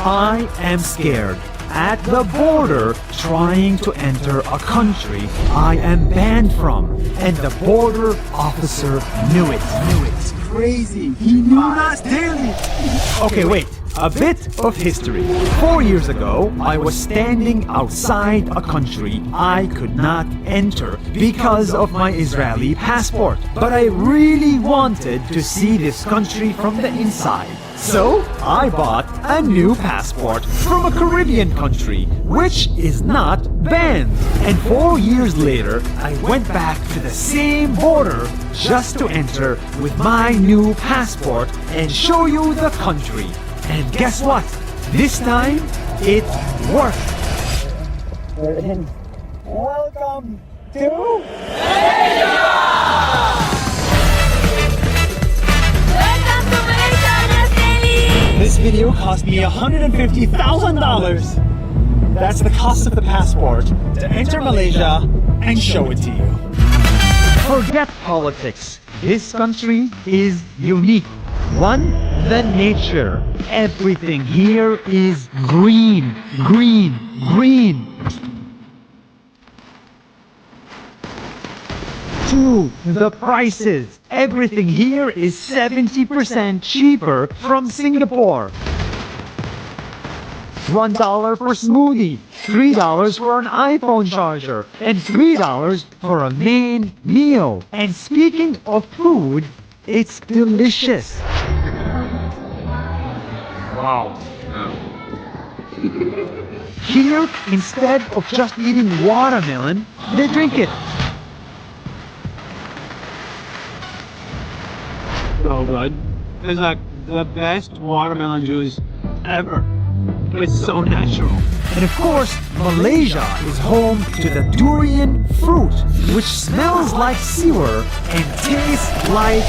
I am scared. At the border, trying to enter a country I am banned from, and the border officer knew it. It's crazy. He knew us daily. Okay, wait. A bit of history. 4 years ago, I was standing outside a country I could not enter because of my Israeli passport. But I really wanted to see this country from the inside. So, I bought a new passport from a Caribbean country, which is not banned. And 4 years later, I went back to the same border just to enter with my new passport and show you the country. And guess what? This time, it worked. Welcome to Malaysia! Welcome to Malaysia, Anas Daily! This video cost me $150,000. That's the cost of the passport to enter Malaysia and show it to you. Forget politics. This country is unique. One, the nature. Everything here is green, green, green. Two, the prices. Everything here is 70% cheaper from Singapore. $1 for smoothie, $3 for an iPhone charger, and $3 for a main meal. And speaking of food, it's delicious. Wow. Here, instead of just eating watermelon, they drink it. So good. It's like the best watermelon juice ever. It's so natural. And of course, Malaysia is home to the durian fruit, which smells like sewer and tastes like...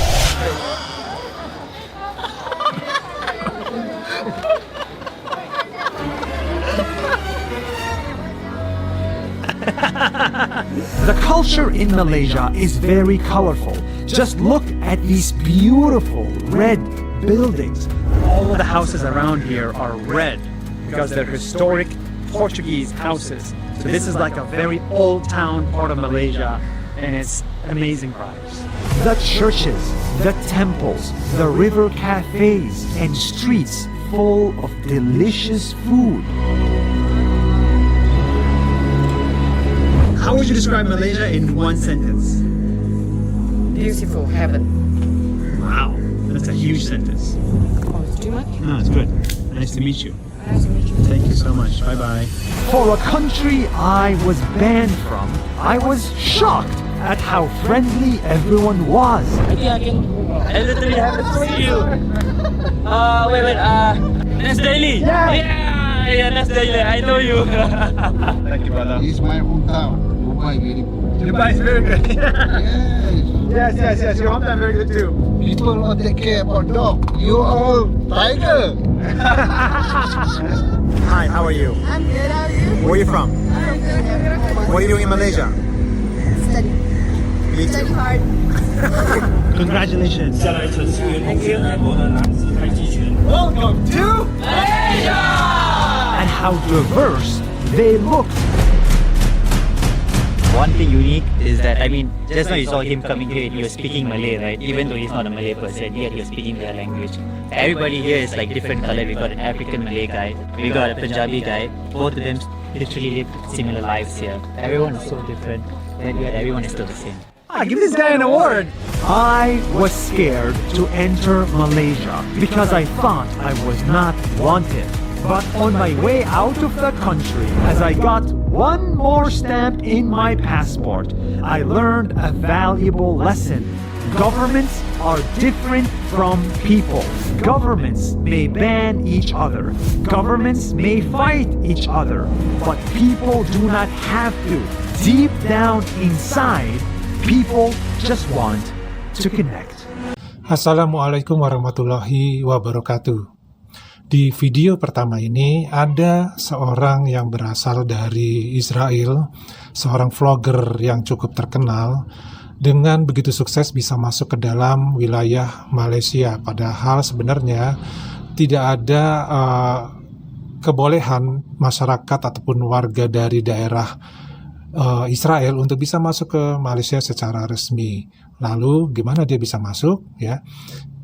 The culture in Malaysia is very colorful. Just look at these beautiful red buildings. All of the houses around here are red because they're historic Portuguese houses. So this is like a very old town part of Malaysia, and it's amazing vibes. The churches, the temples, the river cafes, and streets full of delicious food. How would you describe Malaysia in one sentence? Beautiful heaven. Wow, that's a huge sentence. Oh, it's too much? No, it's good. Nice to meet you. Nice to meet you. Thank you so much. Bye-bye. For a country I was banned from, I was shocked at how friendly everyone was. I literally haven't seen you. Nas Daily. Yeah, Nas Daily. I know you. Thank you, brother. It's my hometown. Dubai, very good. Dubai is very good. Yes. Yes. Your hometown very good too. People don't take care about dog. You all tiger. Hi, how are you? I'm good, how are you? Where are you from? I'm good. What are you doing in Malaysia? Study. Me Study too. hard. Congratulations. Thank you. Welcome to Malaysia! And how diverse they look. One thing unique is that, just now you saw him coming here and he was speaking Malay, right? Even though he's not a Malay person, yet he was speaking their language. Everybody here is like different color. We got an African Malay guy, we got a Punjabi guy. Both of them literally live similar lives here. Everyone is so different, and yet everyone is still the same. Give this guy an award. I was scared to enter Malaysia because I thought I was not wanted. But on my way out of the country, as I got one more stamp in my passport, I learned a valuable lesson. Governments are different from people. Governments may ban each other. Governments may fight each other. But people do not have to. Deep down inside, people just want to connect. Assalamualaikum warahmatullahi wabarakatuh. Di video pertama ini ada seorang yang berasal dari Israel, seorang vlogger yang cukup terkenal, dengan begitu sukses bisa masuk ke dalam wilayah Malaysia. Padahal sebenarnya tidak ada kebolehan masyarakat ataupun warga dari daerah Israel untuk bisa masuk ke Malaysia secara resmi. Lalu gimana dia bisa masuk ya?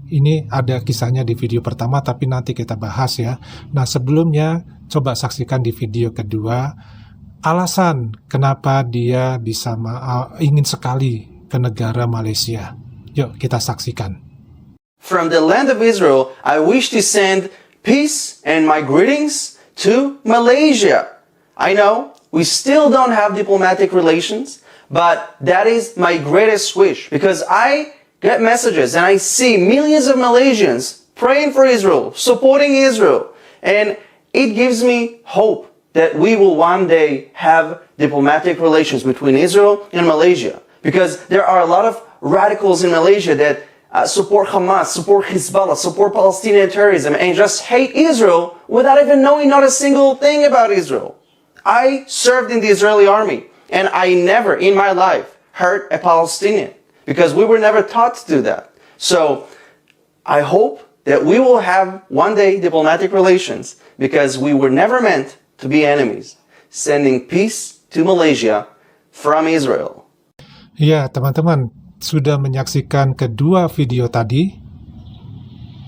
Ini ada kisahnya di video pertama, tapi nanti kita bahas ya. Nah, sebelumnya coba saksikan di video kedua alasan kenapa dia bisa ingin sekali ke negara Malaysia. Yuk kita saksikan. From the land of Israel, I wish to send peace and my greetings to Malaysia. I know we still don't have diplomatic relations, but that is my greatest wish because I get messages and I see millions of Malaysians praying for Israel, supporting Israel, and it gives me hope that we will one day have diplomatic relations between Israel and Malaysia because there are a lot of radicals in Malaysia that support Hamas, support Hezbollah, support Palestinian terrorism, and just hate Israel without even knowing not a single thing about Israel. I served in the Israeli army, and I never in my life hurt a Palestinian because we were never taught to do that. So I hope that we will have one day diplomatic relations because we were never meant to be enemies. Sending peace to Malaysia from Israel. Ya, teman-teman, sudah menyaksikan kedua video tadi?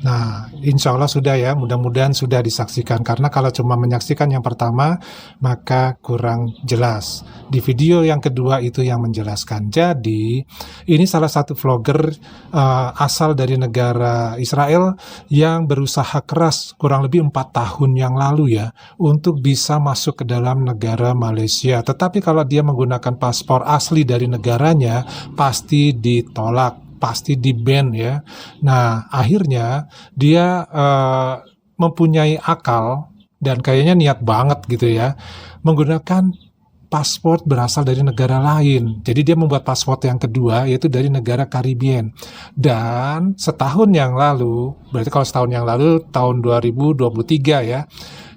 Nah, insya Allah sudah ya, mudah-mudahan sudah disaksikan. Karena kalau cuma menyaksikan yang pertama, maka kurang jelas. Di video yang kedua itu yang menjelaskan. Jadi, ini salah satu vlogger asal dari negara Israel yang berusaha keras kurang lebih 4 tahun yang lalu ya, untuk bisa masuk ke dalam negara Malaysia. Tetapi kalau dia menggunakan paspor asli dari negaranya, pasti ditolak. Pasti di-ban ya. Nah, akhirnya dia mempunyai akal dan kayaknya niat banget gitu ya, menggunakan paspor berasal dari negara lain. Jadi dia membuat paspor yang kedua, yaitu dari negara Caribbean. Dan setahun yang lalu, berarti kalau setahun yang lalu, tahun 2023 ya,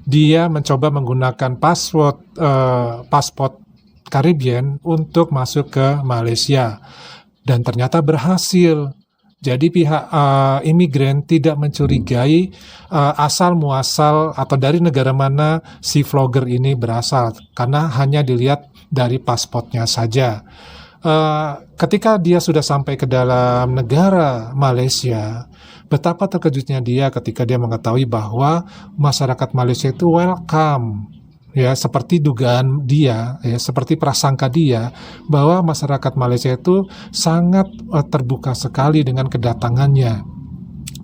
dia mencoba menggunakan paspor Caribbean untuk masuk ke Malaysia. Dan ternyata berhasil. Jadi pihak imigran tidak mencurigai asal muasal atau dari negara mana si vlogger ini berasal, karena hanya dilihat dari paspornya saja. Ketika dia sudah sampai ke dalam negara Malaysia, betapa terkejutnya dia ketika dia mengetahui bahwa masyarakat Malaysia itu welcome. Ya, seperti dugaan dia, ya, seperti prasangka dia, bahwa masyarakat Malaysia itu sangat terbuka sekali dengan kedatangannya.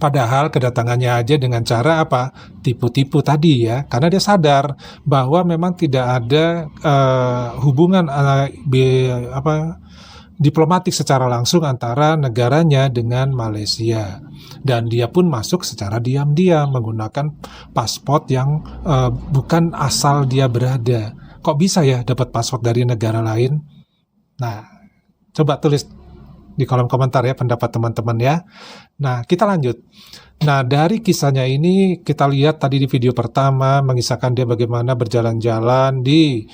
Padahal kedatangannya aja dengan cara apa? Tipu-tipu tadi ya, karena dia sadar bahwa memang tidak ada hubungan diplomatik secara langsung antara negaranya dengan Malaysia. Dan dia pun masuk secara diam-diam menggunakan paspor yang bukan asal dia berada. Kok bisa ya dapat paspor dari negara lain? Nah, coba tulis di kolom komentar ya pendapat teman-teman ya. Nah, kita lanjut. Nah, dari kisahnya ini kita lihat tadi di video pertama mengisahkan dia bagaimana berjalan-jalan di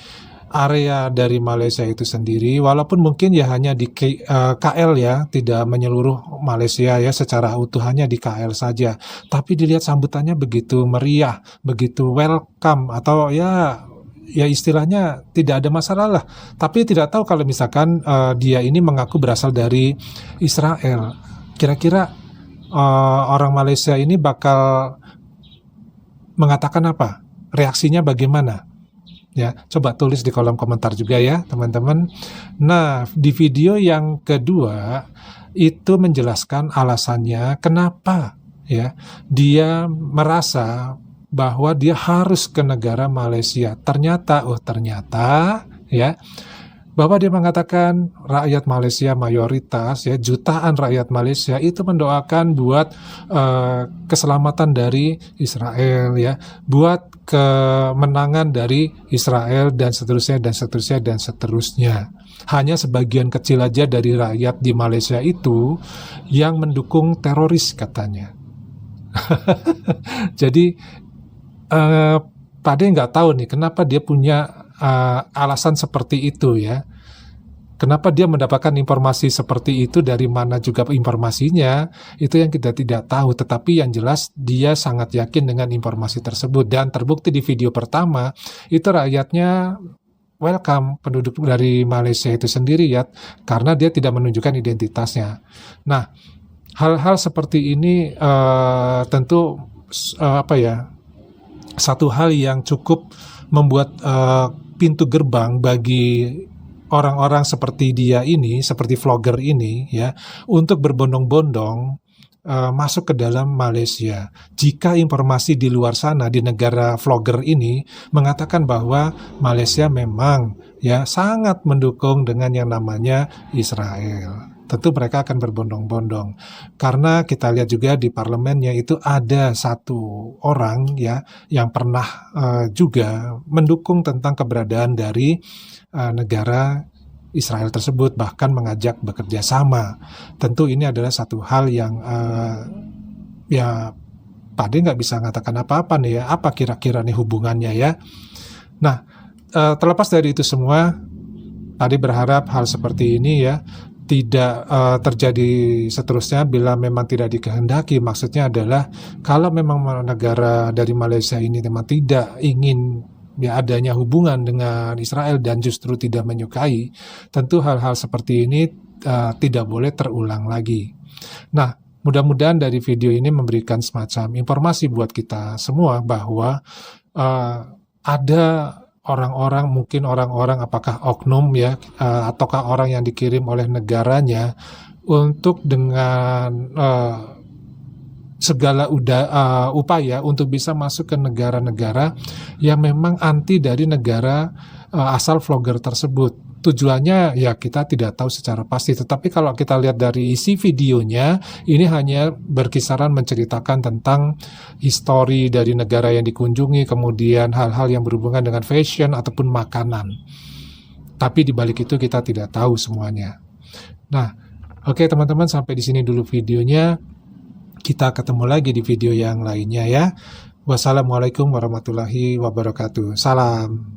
area dari Malaysia itu sendiri, walaupun mungkin ya hanya di KL ya, tidak menyeluruh Malaysia ya secara utuh, hanya di KL saja. Tapi dilihat sambutannya begitu meriah, begitu welcome, atau ya istilahnya tidak ada masalah lah. Tapi tidak tahu kalau misalkan dia ini mengaku berasal dari Israel, kira-kira orang Malaysia ini bakal mengatakan apa? Reaksinya bagaimana? Ya, coba tulis di kolom komentar juga ya, teman-teman. Nah, di video yang kedua itu menjelaskan alasannya kenapa ya dia merasa bahwa dia harus ke negara Malaysia. Ternyata ya, bahwa dia mengatakan rakyat Malaysia mayoritas ya, jutaan rakyat Malaysia itu mendoakan buat keselamatan dari Israel ya, buat kemenangan dari Israel dan seterusnya dan seterusnya dan seterusnya. Hanya sebagian kecil aja dari rakyat di Malaysia itu yang mendukung teroris katanya. Jadi Pak De nggak tahu nih kenapa dia punya alasan seperti itu ya. Kenapa dia mendapatkan informasi seperti itu, dari mana juga informasinya, itu yang kita tidak tahu. Tetapi yang jelas dia sangat yakin dengan informasi tersebut. Dan terbukti di video pertama, itu rakyatnya welcome, penduduk dari Malaysia itu sendiri ya, karena dia tidak menunjukkan identitasnya. Nah, hal-hal seperti ini tentu satu hal yang cukup membuat pintu gerbang bagi orang-orang seperti dia ini, seperti vlogger ini ya, untuk berbondong-bondong masuk ke dalam Malaysia. Jika informasi di luar sana, di negara vlogger ini mengatakan bahwa Malaysia memang ya sangat mendukung dengan yang namanya Israel, tentu mereka akan berbondong-bondong. Karena kita lihat juga di parlemennya itu ada satu orang ya yang pernah juga mendukung tentang keberadaan dari negara Israel tersebut, bahkan mengajak bekerja sama. Tentu ini adalah satu hal yang ya Pak De nggak bisa mengatakan apa-apa nih ya, apa kira-kira nih hubungannya ya. Nah, terlepas dari itu semua, Pak De berharap hal seperti ini ya tidak terjadi seterusnya bila memang tidak dikehendaki. Maksudnya adalah kalau memang negara dari Malaysia ini memang tidak ingin ya adanya hubungan dengan Israel dan justru tidak menyukai, tentu hal-hal seperti ini tidak boleh terulang lagi. Nah, mudah-mudahan dari video ini memberikan semacam informasi buat kita semua bahwa ada orang-orang, mungkin orang-orang apakah oknum ya, ataukah orang yang dikirim oleh negaranya untuk dengan segala upaya untuk bisa masuk ke negara-negara yang memang anti dari negara asal vlogger tersebut. Tujuannya ya kita tidak tahu secara pasti, tetapi kalau kita lihat dari isi videonya, ini hanya berkisaran menceritakan tentang histori dari negara yang dikunjungi, kemudian hal-hal yang berhubungan dengan fashion ataupun makanan. Tapi di balik itu kita tidak tahu semuanya. Nah, oke teman-teman, sampai di sini dulu videonya. Kita ketemu lagi di video yang lainnya ya. Wassalamualaikum warahmatullahi wabarakatuh. Salam.